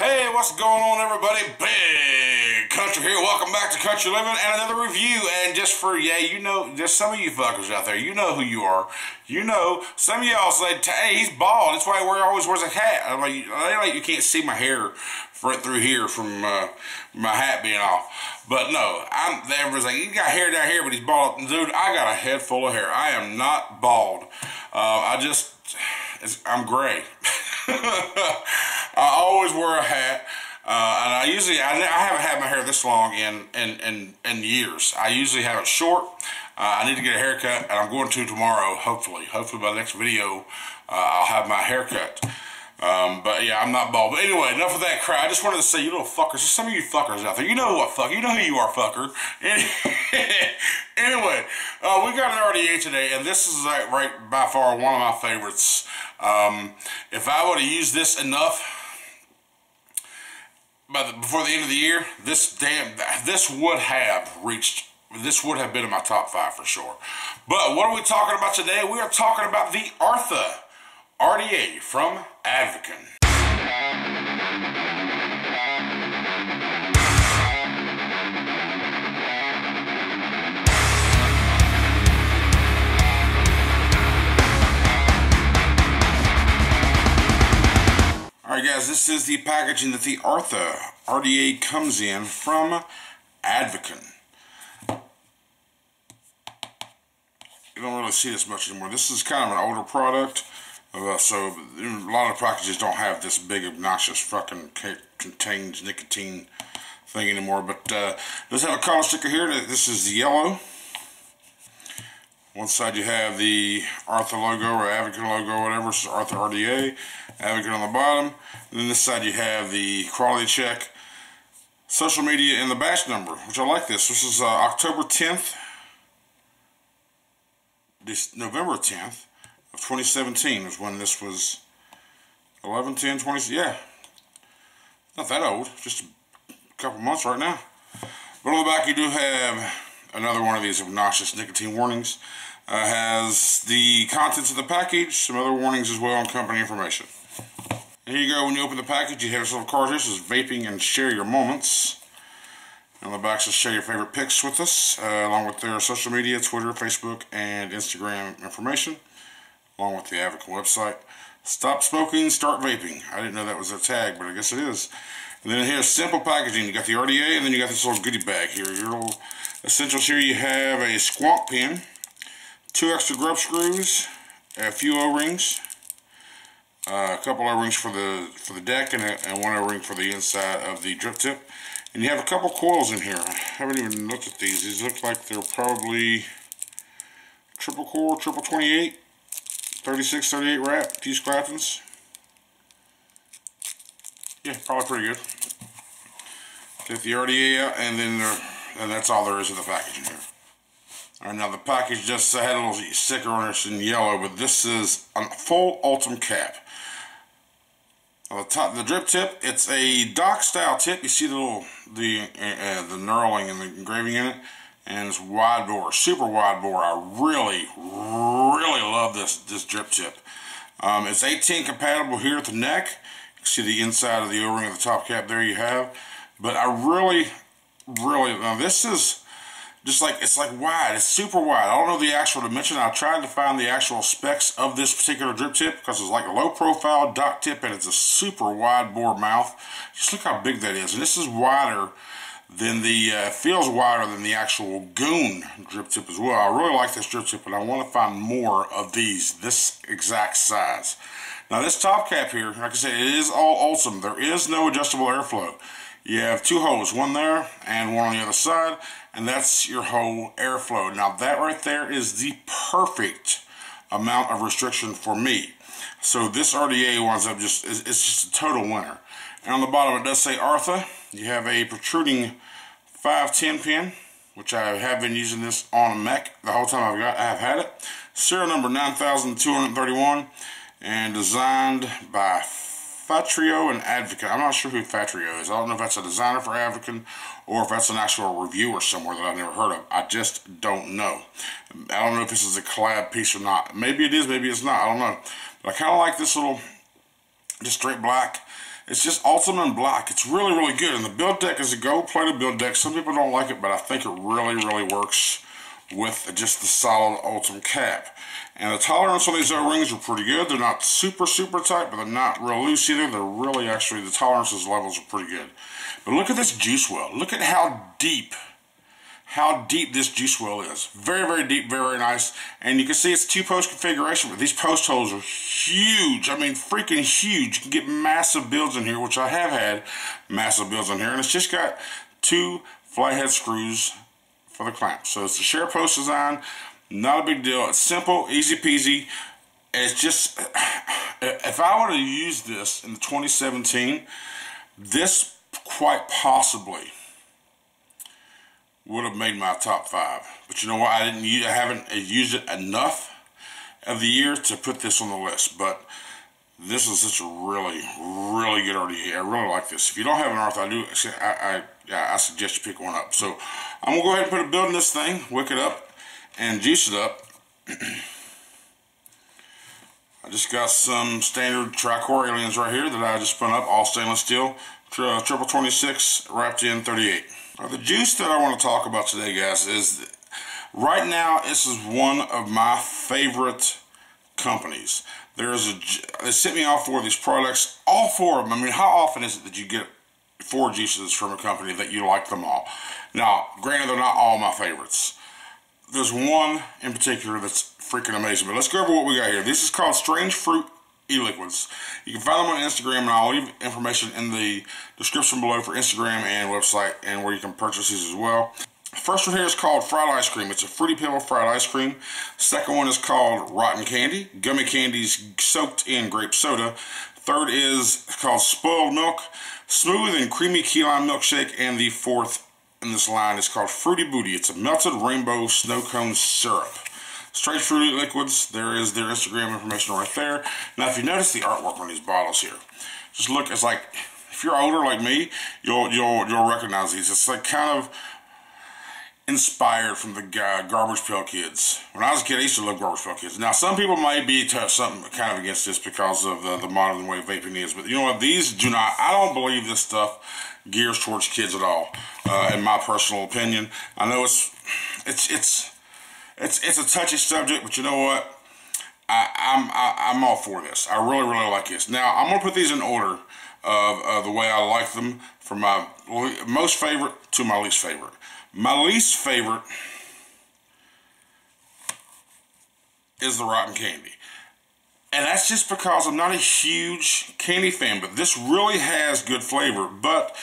Hey, what's going on, everybody? Big Country here. Welcome back to Country Living and another review. And just for, you know, just some of you fuckers out there, you know who you are. You know, some of y'all said, hey, he's bald. That's why he always wears a hat. I'm like, you can't see my hair right through here from my hat being off. But no, everyone's like, you got hair down here, but he's bald. Dude, I got a head full of hair. I am not bald. I'm gray. I always wear a hat, and I haven't had my hair this long in years. I usually have it short. I need to get a haircut, and I'm going to tomorrow, hopefully. Hopefully by the next video, I'll have my haircut. But yeah, I'm not bald. But anyway, enough of that crap. I just wanted to say, you little fuckers, there's some of you fuckers out there. You know what, fuck. You know who you are, fucker. Anyway, we got an RDA today, and this is right by far one of my favorites. If I would have used this enough before the end of the year, this would have been in my top 5 for sure. But what are we talking about today? We are talking about the Artha RDA from ADVKEN. Alright guys, this is the packaging that the Artha RDA comes in from ADVKEN. You don't really see this much anymore. This is kind of an older product, so a lot of packages don't have this big obnoxious fucking contains nicotine thing anymore. But it does have a color sticker here. This is the yellow. One side you have the Artha logo or ADVKEN logo, whatever. This is Artha RDA, ADVKEN on the bottom. And then this side you have the quality check, social media, and the batch number, which I like this. This is October 10th, November 10th of 2017 is when this was 11/10/20. Yeah, not that old, just a couple months right now. But on the back you do have another one of these obnoxious nicotine warnings. Has the contents of the package, some other warnings as well, and company information. And here you go. When you open the package, you have this little card here. This is vaping and share your moments. And on the back says share your favorite pics with us, along with their social media, Twitter, Facebook, and Instagram information, along with the ADVKEN website. Stop smoking, start vaping. I didn't know that was their tag, but I guess it is. And then here's simple packaging. You got the RDA, and then you got this little goodie bag here. Your little essentials here. You have a squonk pin, 2 extra grub screws, a few O-rings, a couple O-rings for the deck, and one O-ring for the inside of the drip tip. And you have a couple coils in here. I haven't even looked at these. These look like they're probably triple core, triple 28, 36, 38 wrap, T Claptons. Yeah, probably pretty good. Take the RDA out, and that's all there is in the packaging here. Alright, now the package just had a little sticker on it in yellow, but this is a full Ultim cap. On the top, the drip tip, it's a dock style tip. You see the knurling and the engraving in it, and it's wide bore, super wide bore. I really love this drip tip. It's 18 compatible here at the neck. You can see the inside of the O-ring of the top cap there you have. But I really, now this is just like, it's like wide, it's super wide. I don't know the actual dimension. I tried to find the actual specs of this particular drip tip because it's like a low profile dock tip and it's a super wide bore mouth. Just look how big that is. And this is wider than feels wider than the actual Goon drip tip as well. I really like this drip tip, and I want to find more of this exact size. Now this top cap here, like I said, it is all Ultim. There is no adjustable airflow. You have 2 holes, one there and one on the other side, and that's your whole airflow. Now that right there is the perfect amount of restriction for me. So this RDA winds up it's just a total winner. And on the bottom it does say Artha. You have a protruding 510 pin, which I have been using this on a mech the whole time I have had it. Serial number 9231, and designed by Fatrio and ADVKEN. I'm not sure who Fatrio is. I don't know if that's a designer for ADVKEN or if that's an actual reviewer somewhere that I've never heard of. I just don't know. I don't know if this is a collab piece or not. Maybe it is, maybe it's not. I don't know. But I kind of like this little, just straight black. It's just ultimate black. It's really, really good. And the build deck is a gold-plated build deck. Some people don't like it, but I think it really, really works with just the solid ultimate cap. And the tolerance on these O-rings are pretty good. They're not super, super tight, but they're not real loose either. They're really, actually, the tolerances levels are pretty good. But look at this juice well. Look at how deep this juice well is. Very, very deep, very, very nice. And you can see it's 2-post configuration, but these post holes are huge. I mean, freaking huge. You can get massive builds in here, which I have had massive builds in here. And it's just got 2 flathead screws for the clamp. So it's a share post design. Not a big deal. It's simple, easy peasy. It's just, if I would have used this in 2017, this quite possibly would have made my top 5. But you know what? I haven't used it enough of the year to put this on the list. But this is such a really, really good RDA. I really like this. If you don't have an Artha, I suggest you pick one up. So I'm gonna go ahead and put a build in this thing, wick it up, and juice it up. I just got some standard Tricor aliens right here that I just spun up, all stainless steel, triple 26 wrapped in 38. Now, the juice that I want to talk about today, guys, is right now this is one of my favorite companies. They sent me all 4 of these products, all 4 of them. I mean, how often is it that you get 4 juices from a company that you like them all? Now, granted, they're not all my favorites. There's one in particular that's freaking amazing, but let's go over what we got here. This is called Strange Fruit E-Liquds. You can find them on Instagram, and I'll leave information in the description below for Instagram and website, and where you can purchase these as well. First one here is called Fried Ice Cream. It's a Fruity Pebble fried ice cream. Second one is called Rotten Candy. Gummy candies soaked in grape soda. Third is called Spoiled Milk. Smooth and creamy key lime milkshake. And the fourth in this line is called Fruity Booty. It's a melted rainbow snow cone syrup. Strange Fruit Liquids. There is their Instagram information right there. Now, if you notice the artwork on these bottles here, just look. It's like, if you're older like me, you'll recognize these. It's like kind of inspired from the Garbage Pail Kids. When I was a kid, I used to love Garbage Pail Kids. Now, some people might be something kind of against this because of the modern way vaping is, but you know what? These do not. I don't believe this stuff gears towards kids at all. In my personal opinion, I know it's a touchy subject, but you know what? I'm all for this. I really, really like this. Now, I'm gonna put these in order of the way I like them, from my most favorite to my least favorite. My least favorite is the Rotten Candy. And that's just because I'm not a huge candy fan, but this really has good flavor. But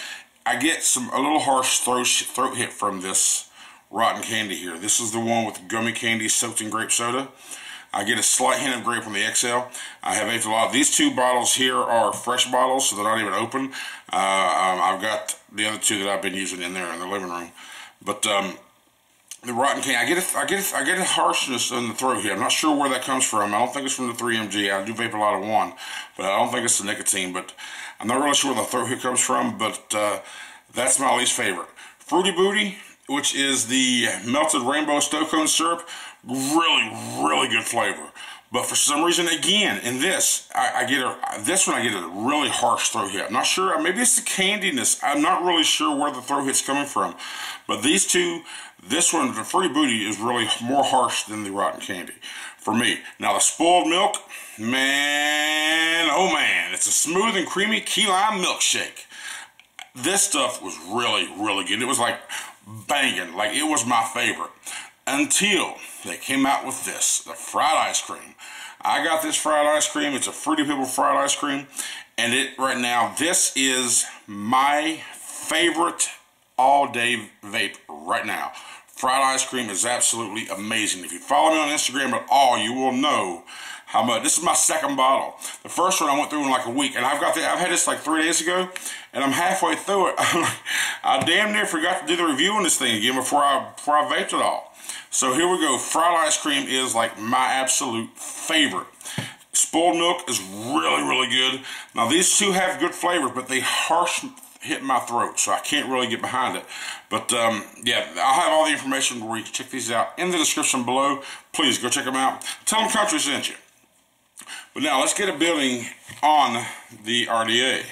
I get a little harsh throat hit from this Rotten Candy here. This is the one with gummy candy soaked in grape soda. I get a slight hint of grape on the XL. I have vaped a lot. These 2 bottles here are fresh bottles, so they're not even open. I've got the other 2 that I've been using in there in the living room. But the Rotten Candy, I get a harshness in the throat here. I'm not sure where that comes from. I don't think it's from the 3mg. I do vape a lot of 1, but I don't think it's the nicotine. But I'm not really sure where the throat hit comes from. But that's my least favorite. Fruity Booty, which is the melted rainbow snow cone syrup, really, really good flavor. But for some reason, again, in this, I get a really harsh throat hit. I'm not sure. Maybe it's the candiness. I'm not really sure where the throat hit's coming from. But these 2, this one, the Fruity Booty, is really more harsh than the Rotten Candy for me. Now, the Spoiled Milk, man, oh man, it's a smooth and creamy key lime milkshake. This stuff was really, really good. It was like banging. Like, it was my favorite. Until they came out with this, the fried ice cream. I got this fried ice cream. It's a Fruity Pebble fried ice cream. And right now, this is my favorite all-day vape right now. Fried ice cream is absolutely amazing. If you follow me on Instagram at all, you will know how much. This is my 2nd bottle. The first one I went through in like a week, and I've had this like 3 days ago, and I'm halfway through it. I damn near forgot to do the review on this thing again before I vaped it all. So here we go. Fried ice cream is like my absolute favorite. Spoiled Milk is really, really good. Now, these 2 have good flavor, but they harsh hit my throat, so I can't really get behind it. But yeah, I'll have all the information where you can check these out in the description below. Please go check them out. Tell them Country sent you. But now let's get a building on the RDA.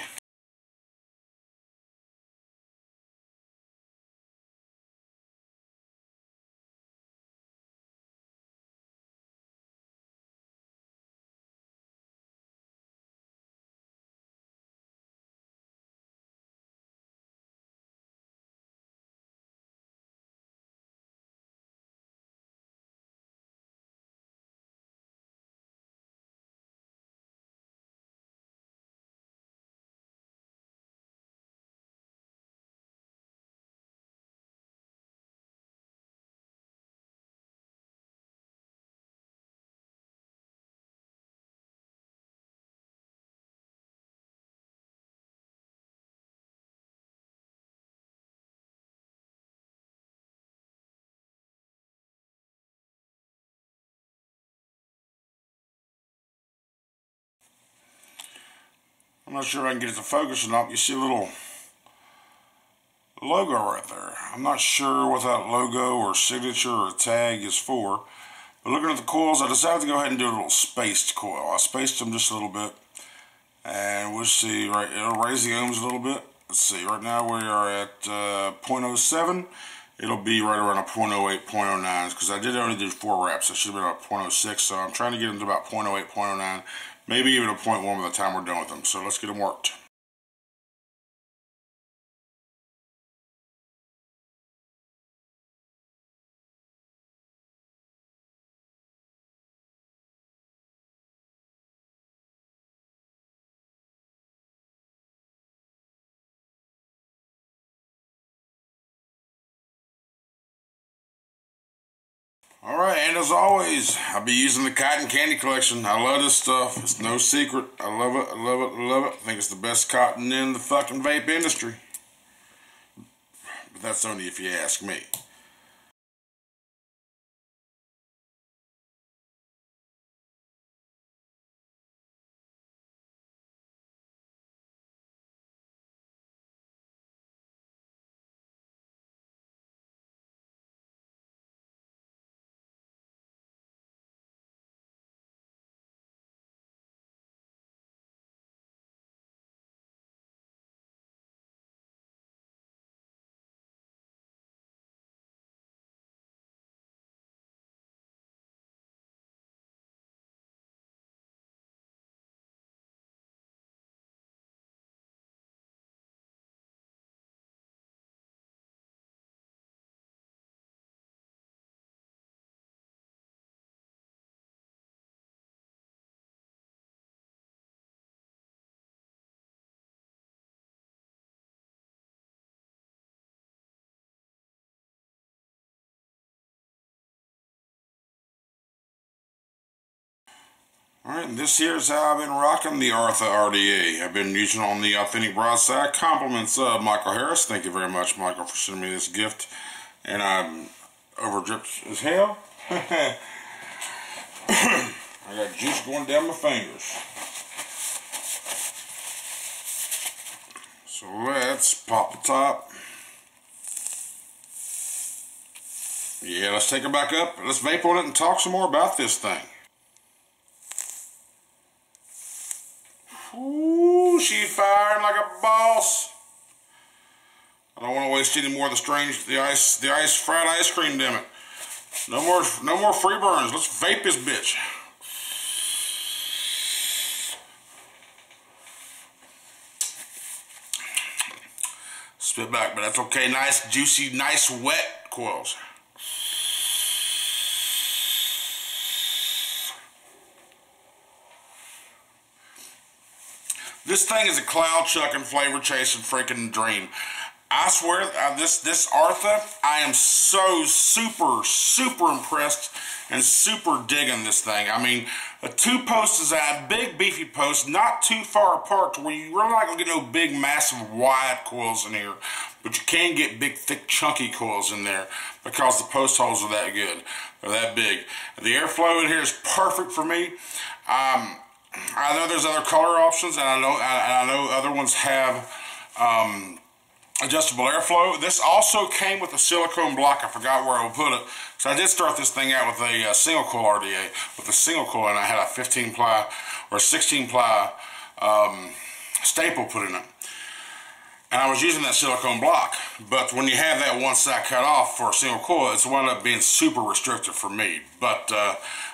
I'm not sure if I can get it to focus or not. You see a little logo right there. I'm not sure what that logo or signature or tag is for. But looking at the coils, I decided to go ahead and do a little spaced coil. I spaced them just a little bit. And we'll see, right, it'll raise the ohms a little bit. Let's see, right now we are at 0.07. It'll be right around a 0.08, 0.09, because I did only do 4 reps. I should have been about 0.06, so I'm trying to get them to about 0.08, 0.09, maybe even a 0.1 by the time we're done with them. So let's get them worked. Alright, and as always, I'll be using the cotton candy collection. I love this stuff. It's no secret. I love it, I love it, I love it. I think it's the best cotton in the fucking vape industry. But that's only if you ask me. Alright, and this here is how I've been rocking the Artha RDA. I've been using on the authentic broadside. Compliments of Michael Harris. Thank you very much, Michael, for sending me this gift. And I'm overdripped as hell. I got juice going down my fingers. So let's pop the top. Yeah, let's take it back up. Let's vape on it and talk some more about this thing. Ooh, she's firing like a boss. I don't want to waste any more of the ice fried ice cream, damn it. No more free burns. Let's vape this bitch. Spit back, but that's okay. Nice, juicy, nice, wet coils. This thing is a cloud chucking, flavor chasing freaking dream. I swear, this Artha, I am so super impressed and super digging this thing. I mean, a 2-post is a big beefy post, not too far apart to where you're really not gonna get no big massive wide coils in here, but you can get big thick chunky coils in there because the post holes are that good. They're that big. The airflow in here is perfect for me. I know there's other color options, and I know other ones have adjustable airflow. This also came with a silicone block. I forgot where I would put it. So I did start this thing out with a single coil RDA, with a single coil, and I had a 15 ply or 16 ply staple put in it. And I was using that silicone block, but when you have that one side cut off for a single coil, it's wound up being super restrictive for me. But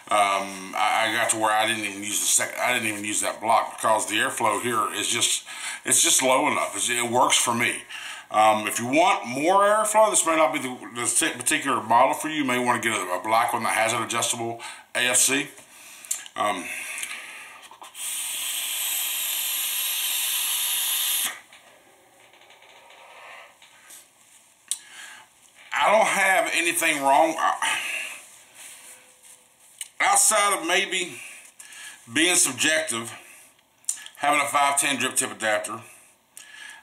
I got to where I didn't even use that block because the airflow here is it's just low enough. It works for me. If you want more airflow, this may not be the particular model for you. You may want to get a black one that has an adjustable AFC. I don't have anything wrong outside of maybe being subjective, having a 510 drip tip adapter.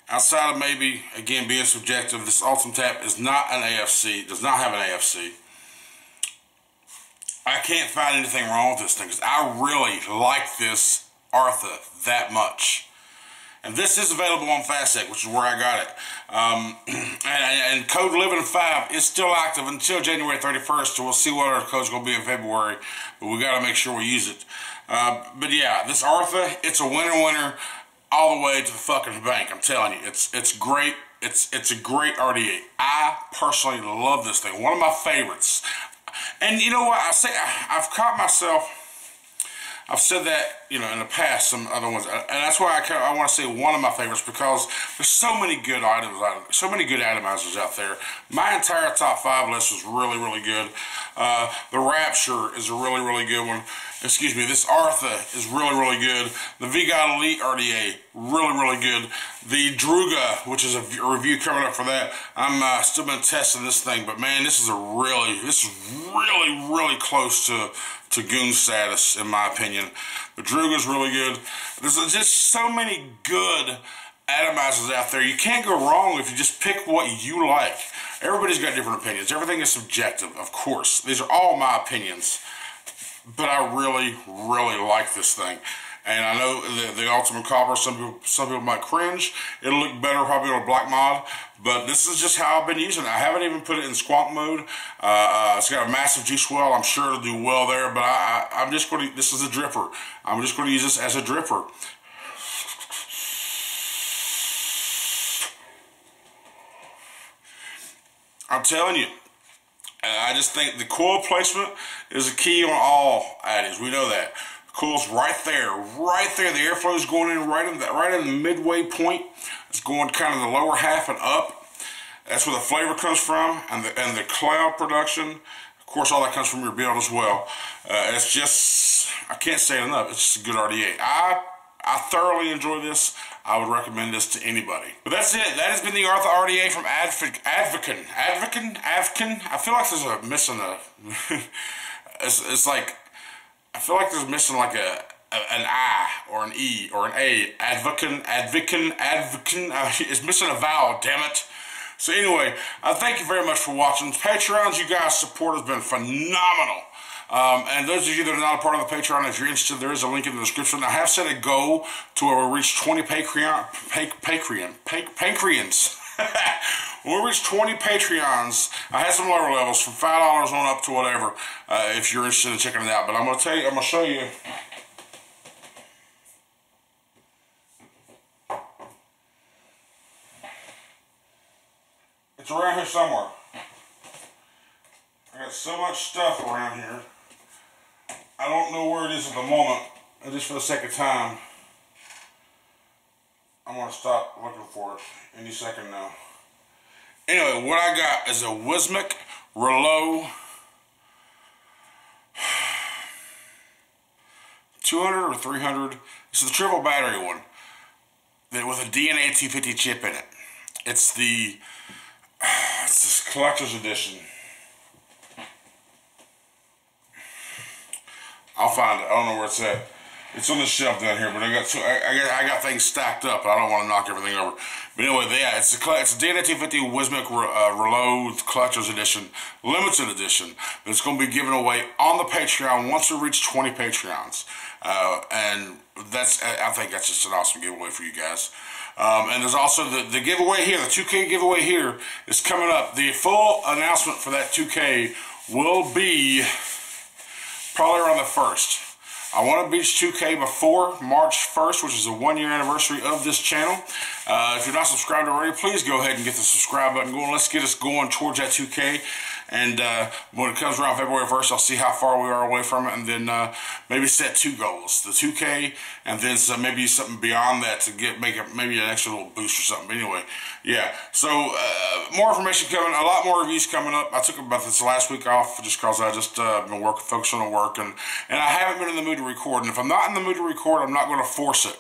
Outside of maybe, again, being subjective, this Ultimate Tap is not an AFC, does not have an AFC. I can't find anything wrong with this thing because I really like this Artha that much. And this is available on FastTech, which is where I got it. And code LIVIN5 is still active until January 31st, so we'll see what our code's going to be in February, but we got to make sure we use it. But yeah, this Artha, it's a winner all the way to the fucking bank. I'm telling you, it's great. It's a great RDA. I personally love this thing. One of my favorites. And you know what? I've caught myself. I've said that, you know, in the past, some other ones, and that's why I want to say one of my favorites, because there's so many good items, so many good atomizers out there. My entire top 5 list was really good. The Rapture is a really good one. Excuse me, this Artha is really good. The VGod Elite RDA, really good. The Druga, which is a review coming up for that. I'm still been testing this thing, but man, this is really close to goon status, in my opinion. The Druga's really good. There's just so many good atomizers out there. You can't go wrong if you just pick what you like. Everybody's got different opinions. Everything is subjective, of course. These are all my opinions. But I really like this thing. And I know the Ultimate Copper, some people might cringe. It'll look better probably on a black mod, but this is just how I've been using it. I haven't even put it in squonk mode. It's got a massive juice well. I'm sure it'll do well there, but I'm just going to, this is a dripper. I'm just going to use this as a dripper. I'm telling you. I just think the coil placement is a key on all addies. We know that. The coil's right there. The airflow is going in right in the midway point. It's going kind of the lower half and up. That's where the flavor comes from, and the cloud production. Of course, all that comes from your build as well. It's just, I can't say it enough. It's just a good RDA. I thoroughly enjoy this. I would recommend this to anybody. But that's it. That has been the Artha RDA from ADVKEN. ADVKEN? I feel like there's a missing a... it's like... I feel like there's missing like an I or an E or an A. ADVKEN. It's missing a vowel, damn it. So anyway, thank you very much for watching. Patreons, you guys' support has been phenomenal. And those of you that are not a part of the Patreon, if you're interested, there is a link in the description. I have set a goal to where we reach 20 pancreans. When we reach 20 Patreons, I had some lower levels from $5 on up to whatever, if you're interested in checking it out. But I'm going to show you. It's around here somewhere. I got so much stuff around here. I don't know where it is at the moment, and just for the sake of time, I'm going to stop looking for it any second now. Anyway, what I got is a Wismic Relo 200 or 300. This is the triple battery one with a DNA 250 chip in it. It's this collector's edition. I'll find it. I don't know where it's at. It's on the shelf down here, but I got things stacked up, and I don't want to knock everything over. But anyway, yeah, it's a DNA 250 Wismic Reload Collector's Edition, limited edition. But it's going to be given away on the Patreon once we reach 20 Patreons, and I think that's just an awesome giveaway for you guys. And there's also the giveaway here, the 2K giveaway here is coming up. The full announcement for that 2K will be probably around the 1st. I want to reach 2K before March 1st, which is the 1-year anniversary of this channel. If you're not subscribed already, please go ahead and get the subscribe button going. Let's get us going towards that 2K. And when it comes around February 1st, I'll see how far we are away from it, and then maybe set 2 goals. The 2K, and then maybe something beyond that to make it maybe an extra little boost or something. But anyway, yeah. So more information coming, a lot more reviews coming up. I took about this last week off just because I just been focusing on work, and I haven't been in the mood to record. And if I'm not in the mood to record, I'm not going to force it.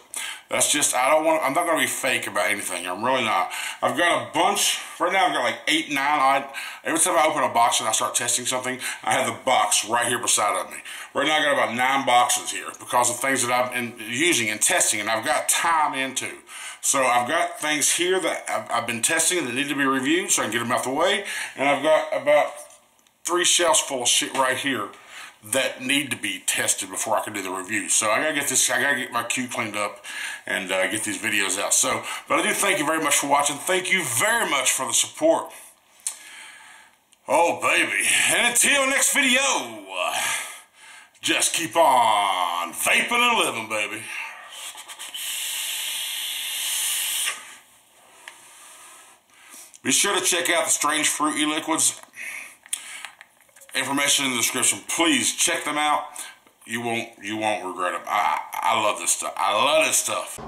That's just, I'm not going to be fake about anything. I'm really not. I've got a bunch, right now I've got like 8, 9, every time I open a box and I start testing something, I have the box right here beside of me. Right now I got about 9 boxes here because of things that I've been using and testing and I've got time into. So I've got things here that I've been testing that need to be reviewed so I can get them out the way. And I've got about 3 shelves full of shit right here that need to be tested before I can do the review. So I gotta get my queue cleaned up and get these videos out. So, but I do thank you very much for watching. Thank you very much for the support. Oh baby, and until next video, just keep on vaping and living, baby. Be sure to check out the Strange Fruit E-Liquids. Information in the description. Please check them out. You won't regret them. I love this stuff. I love this stuff.